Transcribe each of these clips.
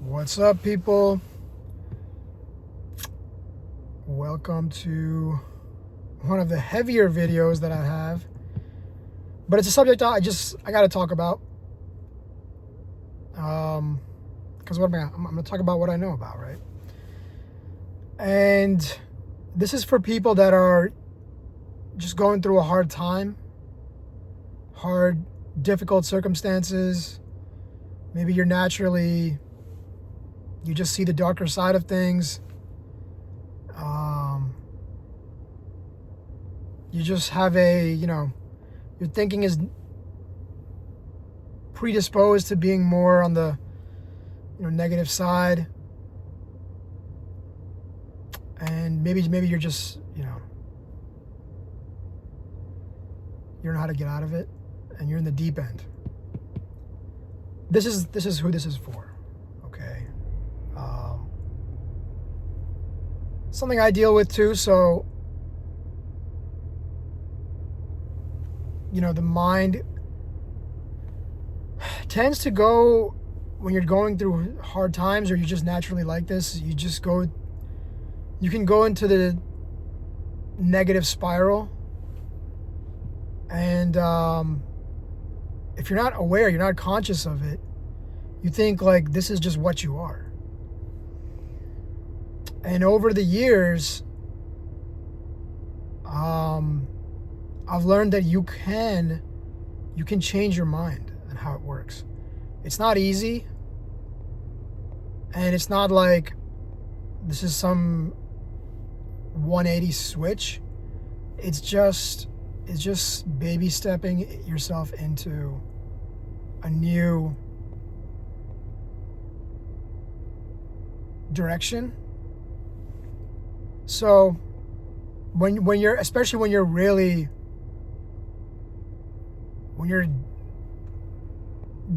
What's up, people? Welcome to one of the heavier videos that I have, but it's a subject I got to talk about. Because I'm going to talk about what I know about, right? And this is for people that are just going through a hard time, difficult circumstances. Maybe you just see the darker side of things. You just have your thinking is predisposed to being more on the, negative side. And maybe you're just, you don't know how to get out of it, and you're in the deep end. This is who this is for, okay? Something I deal with too, so, the mind tends to go, when you're going through hard times or you're just naturally like this, you can go into the negative spiral. And if you're not aware, you're not conscious of it, you think like this is just what you are. And over the years, I've learned that you can change your mind and how it works. It's not easy, and it's not like this is some 180 switch. It's just baby stepping yourself into a new direction. So when you're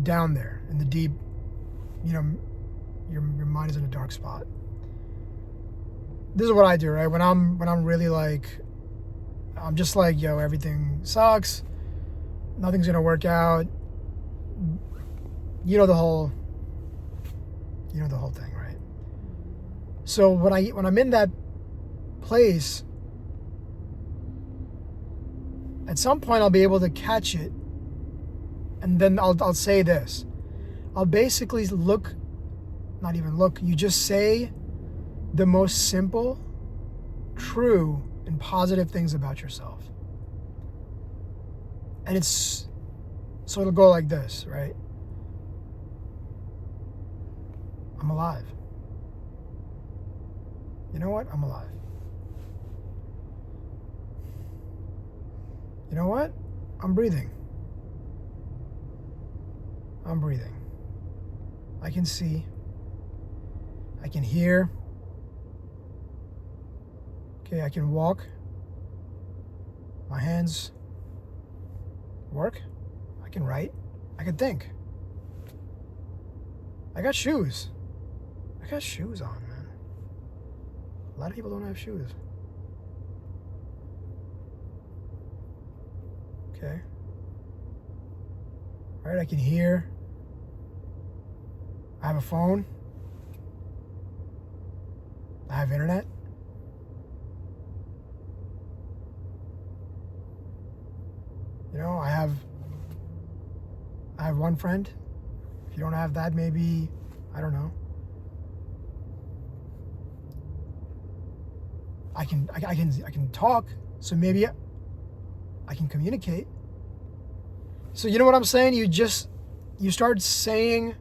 down there in the deep, your mind is in a dark spot. This is what I do, right? When I'm really like, I'm just like, everything sucks, nothing's gonna work out. The whole thing, right? So when I'm in that place, at some point I'll be able to catch it, and then I'll say this. I'll basically you just say the most simple, true, and positive things about yourself. And so it'll go like this, right? I'm alive. You know what? I'm alive. You know what? I'm breathing. I can see. I can hear. Okay, I can walk. My hands work. I can write. I can think. I got shoes. I got shoes on, man. A lot of people don't have shoes. Okay. All right, I can hear. I have a phone. I have internet. I have one friend. If you don't have that, maybe, I don't know. I can talk, so maybe I can communicate. So you know what I'm saying? You start saying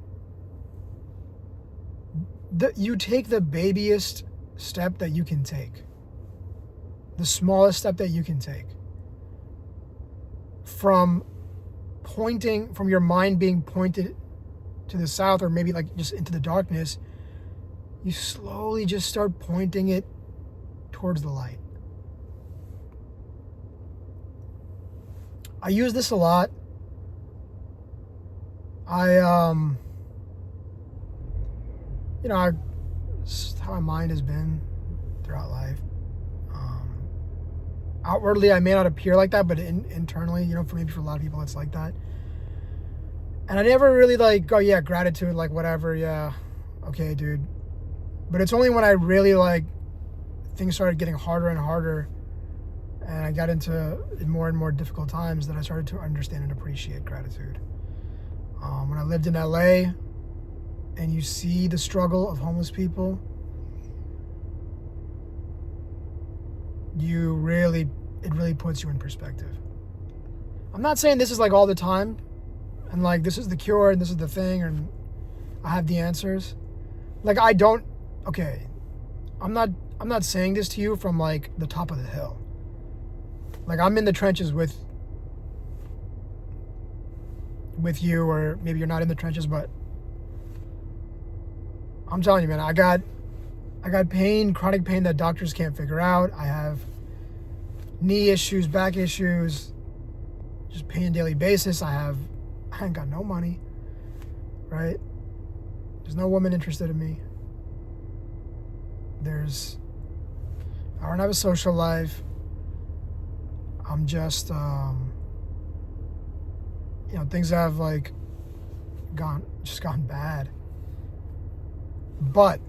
you take the babyest step that you can take. The smallest step that you can take. From your mind being pointed to the south, or maybe like just into the darkness, you slowly just start pointing it towards the light. I use this a lot. It's how my mind has been throughout life. Outwardly, I may not appear like that, but internally, for a lot of people, it's like that. And I never really like, oh yeah, gratitude, like whatever, yeah. okay, dude. But it's only when I really like things started getting harder and harder and I got into more and more difficult times that I started to understand and appreciate gratitude. When I lived in LA and you see the struggle of homeless people, it really puts you in perspective. I'm not saying this is like all the time and like this is the cure and this is the thing and I have the answers. Like I'm not saying this to you from like the top of the hill. Like I'm in the trenches with you, or maybe you're not in the trenches, but I'm telling you, man, I got pain, chronic pain that doctors can't figure out. I have knee issues, back issues, just pain on a daily basis. I ain't got no money, right? There's no woman interested in me. I don't have a social life. I'm just, things have like gone bad. But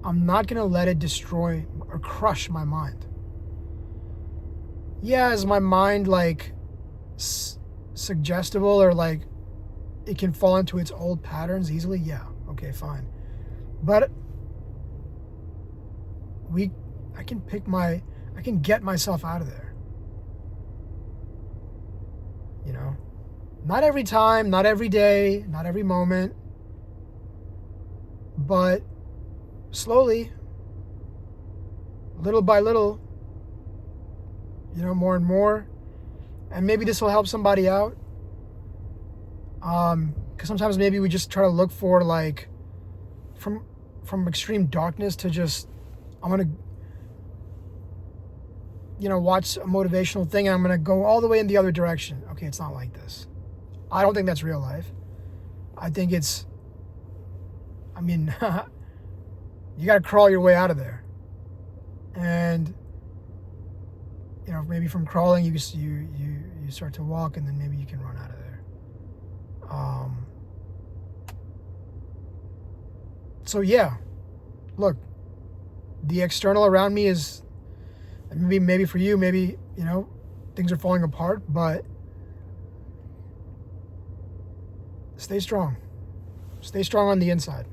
I'm not going to let it destroy or crush my mind. Yeah, is my mind like suggestible or like it can fall into its old patterns easily? Yeah, okay, fine. But I can get myself out of there. You know? Not every time, not every day, not every moment, but slowly, little by little, more and more. And maybe this will help somebody out. Because sometimes maybe we just try to look for like from extreme darkness to just, I'm going to, watch a motivational thing and I'm going to go all the way in the other direction. Okay, it's not like this. I don't think that's real life. I think you got to crawl your way out of there. And, maybe from crawling, you start to walk and then maybe you can run out of there. So yeah, look, the external around me is maybe for you, maybe, things are falling apart, but stay strong. Stay strong on the inside.